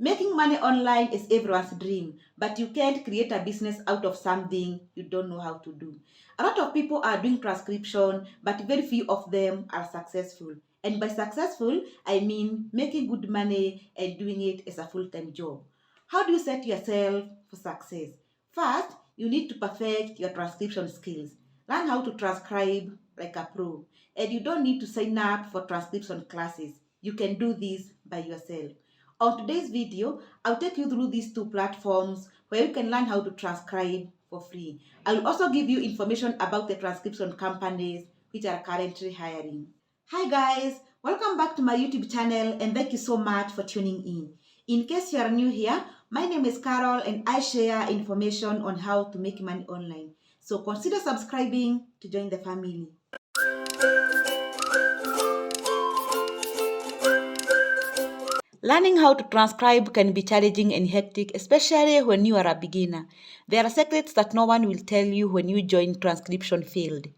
Making money online is everyone's dream, but you can't create a business out of something you don't know how to do. A lot of people are doing transcription, but very few of them are successful. And by successful, I mean making good money and doing it as a full-time job. How do you set yourself for success? First, you need to perfect your transcription skills. Learn how to transcribe like a pro. And you don't need to sign up for transcription classes. You can do this by yourself. On today's video, I'll take you through these two platforms where you can learn how to transcribe for free. I will also give you information about the transcription companies which are currently hiring. Hi guys, welcome back to my YouTube channel and thank you so much for tuning in. In case you are new here, my name is Carol and I share information on how to make money online. So consider subscribing to join the family. Learning how to transcribe can be challenging and hectic, especially when you are a beginner. There are secrets that no one will tell you when you join transcription field.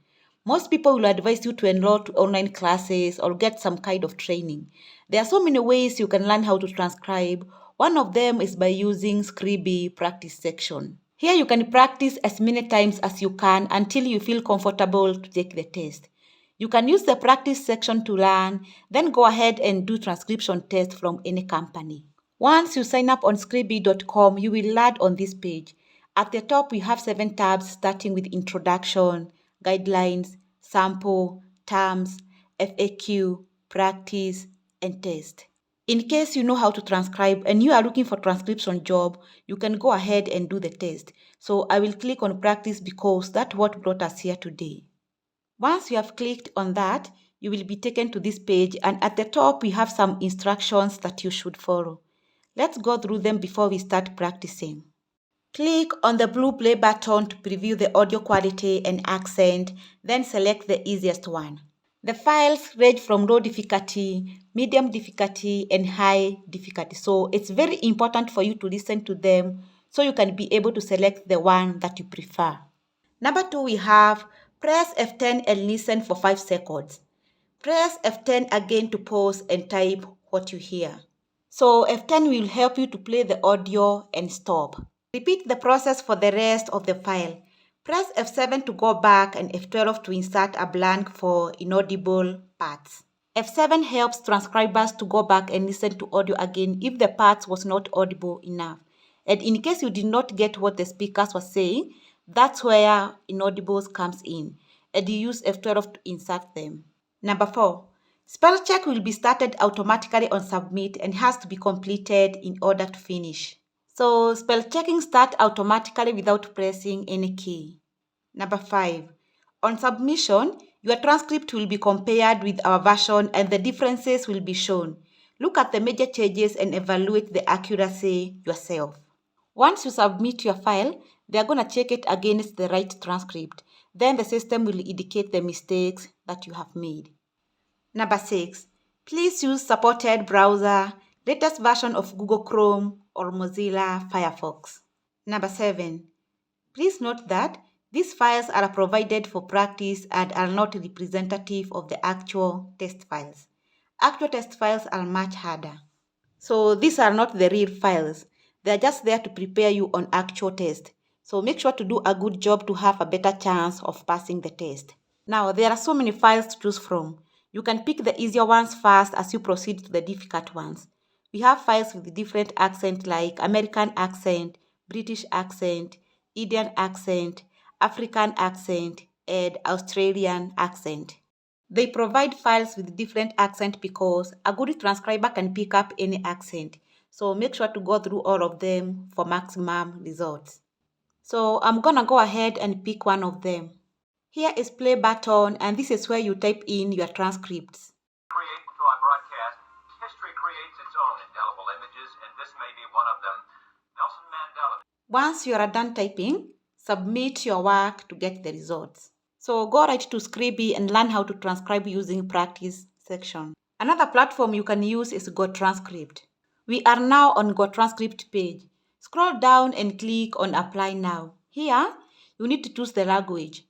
Most people will advise you to enroll to online classes or get some kind of training. There are so many ways you can learn how to transcribe. One of them is by using Scribie practice section. Here you can practice as many times as you can until you feel comfortable to take the test. You can use the practice section to learn, then go ahead and do transcription test from any company. Once you sign up on Scribie.com, you will land on this page. At the top, we have 7 tabs starting with Introduction, Guidelines, Sample, Terms, FAQ, Practice, and Test. In case you know how to transcribe and you are looking for transcription job, you can go ahead and do the test. So I will click on Practice because that's what brought us here today. Once you have clicked on that, you will be taken to this page and at the top we have some instructions that you should follow. Let's go through them before we start practicing. Click on the blue play button to preview the audio quality and accent, then select the easiest one. The files range from low difficulty, medium difficulty, and high difficulty. So it's very important for you to listen to them so you can be able to select the one that you prefer. Number 2, we have press F10 and listen for 5 seconds. Press F10 again to pause and type what you hear. So F10 will help you to play the audio and stop. Repeat the process for the rest of the file. Press F7 to go back and F12 to insert a blank for inaudible parts. F7 helps transcribers to go back and listen to audio again if the parts was not audible enough. And in case you did not get what the speakers were saying, that's where inaudibles comes in. And you use F12 to insert them. Number 4. Spell check will be started automatically on submit and has to be completed in order to finish. So spell checking starts automatically without pressing any key. Number 5. On submission, your transcript will be compared with our version and the differences will be shown. Look at the major changes and evaluate the accuracy yourself. Once you submit your file, they are going to check it against the right transcript. Then the system will indicate the mistakes that you have made. Number 6. Please use supported browser, latest version of Google Chrome or Mozilla Firefox. Number 7. Please note that these files are provided for practice and are not representative of the actual test files. Actual test files are much harder. So these are not the real files. They are just there to prepare you on actual test. So make sure to do a good job to have a better chance of passing the test. Now, there are so many files to choose from. You can pick the easier ones first as you proceed to the difficult ones. We have files with different accents like American accent, British accent, Indian accent, African accent, and Australian accent. They provide files with different accent because a good transcriber can pick up any accent. So make sure to go through all of them for maximum results. So I'm gonna go ahead and pick one of them. Here is play button and this is where you type in your transcripts. Create into our broadcast. History creates its own indelible images and this may be one of them. Nelson Mandela. Once you are done typing, submit your work to get the results. So go right to Scribie and learn how to transcribe using practice section. Another platform you can use is GoTranscript. We are now on GoTranscript page. Scroll down and click on Apply Now. Here, you need to choose the language.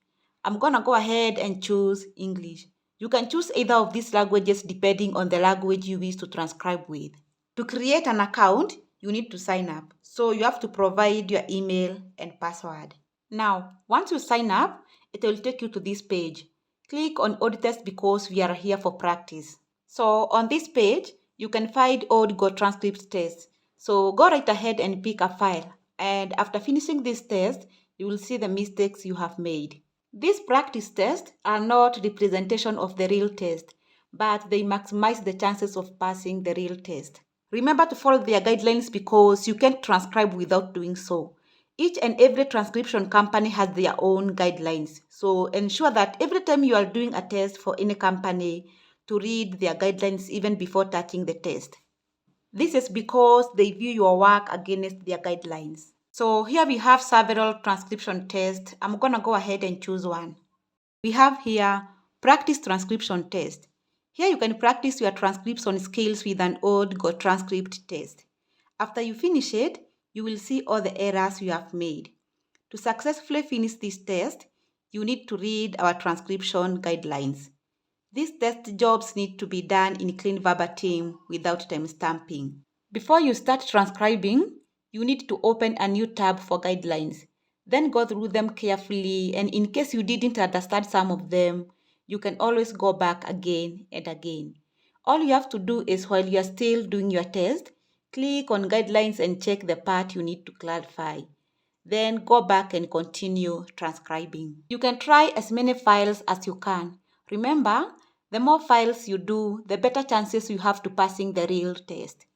I'm gonna go ahead and choose English. You can choose either of these languages depending on the language you wish to transcribe with. To create an account, you need to sign up. So you have to provide your email and password. Now, once you sign up, it will take you to this page. Click on Old Test because we are here for practice. So on this page, you can find old GoTranscript Test. So go right ahead and pick a file. And after finishing this test, you will see the mistakes you have made. These practice tests are not representation of the real test, but they maximize the chances of passing the real test. Remember to follow their guidelines because you can't transcribe without doing so. Each and every transcription company has their own guidelines. So ensure that every time you are doing a test for any company, to read their guidelines even before touching the test. This is because they view your work against their guidelines. So here we have several transcription tests. I'm going to go ahead and choose one. We have here practice transcription test. Here you can practice your transcription skills with an old GoTranscript test. After you finish it, you will see all the errors you have made. To successfully finish this test, you need to read our transcription guidelines. These test jobs need to be done in clean verbatim without time stamping. Before you start transcribing, you need to open a new tab for guidelines. Then go through them carefully, and in case you didn't understand some of them, you can always go back again and again. All you have to do is while you are still doing your test, click on guidelines and check the part you need to clarify. Then go back and continue transcribing. You can try as many files as you can. Remember, the more files you do, the better chances you have to passing the real test.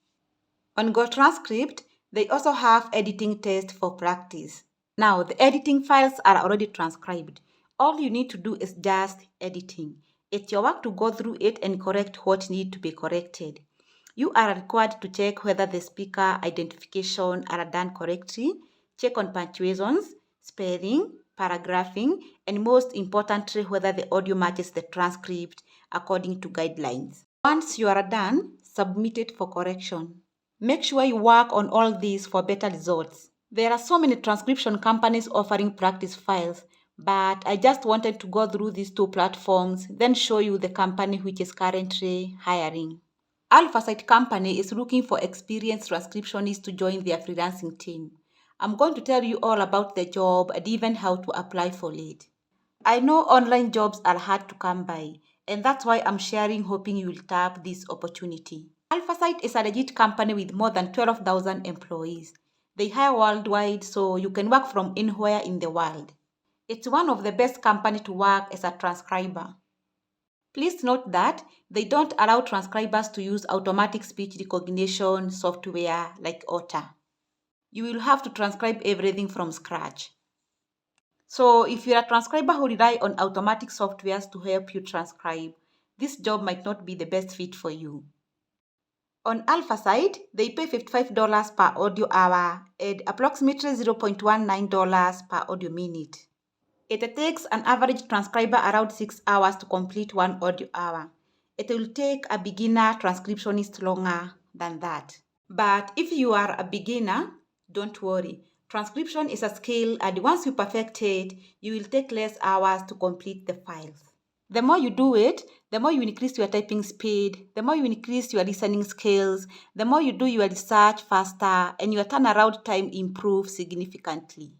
On GoTranscript, they also have editing test for practice. Now, the editing files are already transcribed. All you need to do is just editing. It's your work to go through it and correct what needs to be corrected. You are required to check whether the speaker identification are done correctly, check on punctuations, spelling, paragraphing, and most importantly, whether the audio matches the transcript according to guidelines. Once you are done, submit it for correction. Make sure you work on all these for better results. There are so many transcription companies offering practice files, but I just wanted to go through these two platforms, then show you the company which is currently hiring. Alphasite company is looking for experienced transcriptionists to join their freelancing team. I'm going to tell you all about the job and even how to apply for it. I know online jobs are hard to come by, and that's why I'm sharing, hoping you will tap this opportunity. Alphasite is a legit company with more than 12,000 employees. They hire worldwide, so you can work from anywhere in the world. It's one of the best companies to work as a transcriber. Please note that they don't allow transcribers to use automatic speech recognition software like Otter. You will have to transcribe everything from scratch. So if you're a transcriber who rely on automatic softwares to help you transcribe, this job might not be the best fit for you. On Alphasite, they pay $55 per audio hour and approximately $0.19 per audio minute. It takes an average transcriber around 6 hours to complete one audio hour. It will take a beginner transcriptionist longer than that. But if you are a beginner, don't worry. Transcription is a skill, and once you perfect it, you will take less hours to complete the files. The more you do it, the more you increase your typing speed, the more you increase your listening skills, the more you do your research faster, and your turnaround time improves significantly.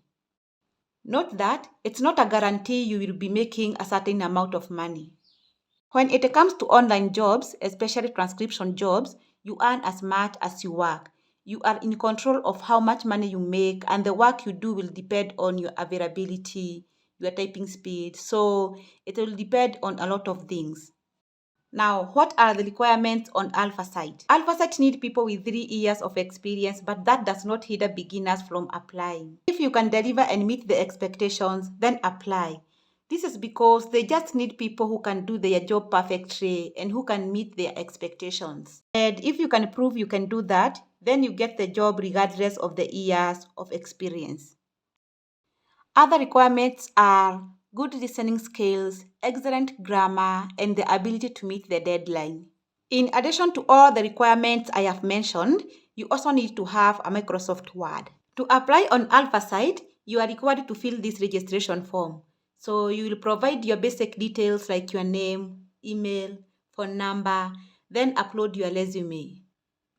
Note that it's not a guarantee you will be making a certain amount of money. When it comes to online jobs, especially transcription jobs, you earn as much as you work. You are in control of how much money you make, and the work you do will depend on your availability, your typing speed. So it will depend on a lot of things. Now, what are the requirements on Alphasite? Alphasite need people with 3 years of experience, but that does not hinder beginners from applying. If you can deliver and meet the expectations, then apply. This is because they just need people who can do their job perfectly and who can meet their expectations. And if you can prove you can do that, then you get the job regardless of the years of experience. Other requirements are good listening skills, excellent grammar, and the ability to meet the deadline. In addition to all the requirements I have mentioned, you also need to have a Microsoft Word. To apply on Alphasite, you are required to fill this registration form. So you will provide your basic details like your name, email, phone number, then upload your resume.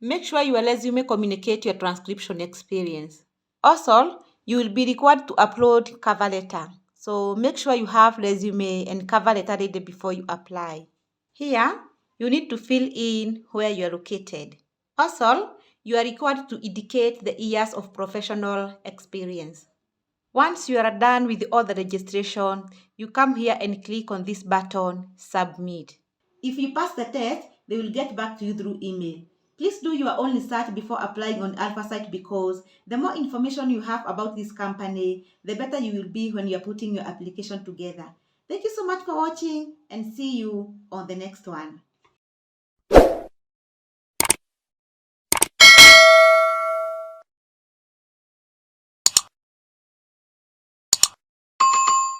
Make sure your resume communicates your transcription experience. Also, you will be required to upload cover letter. So make sure you have resume and cover letter ready before you apply. Here, you need to fill in where you are located. Also, you are required to indicate the years of professional experience. Once you are done with all the registration, you come here and click on this button, Submit. If you pass the test, they will get back to you through email. Please do your own research before applying on Alphasite because the more information you have about this company, the better you will be when you are putting your application together. Thank you so much for watching and see you on the next one.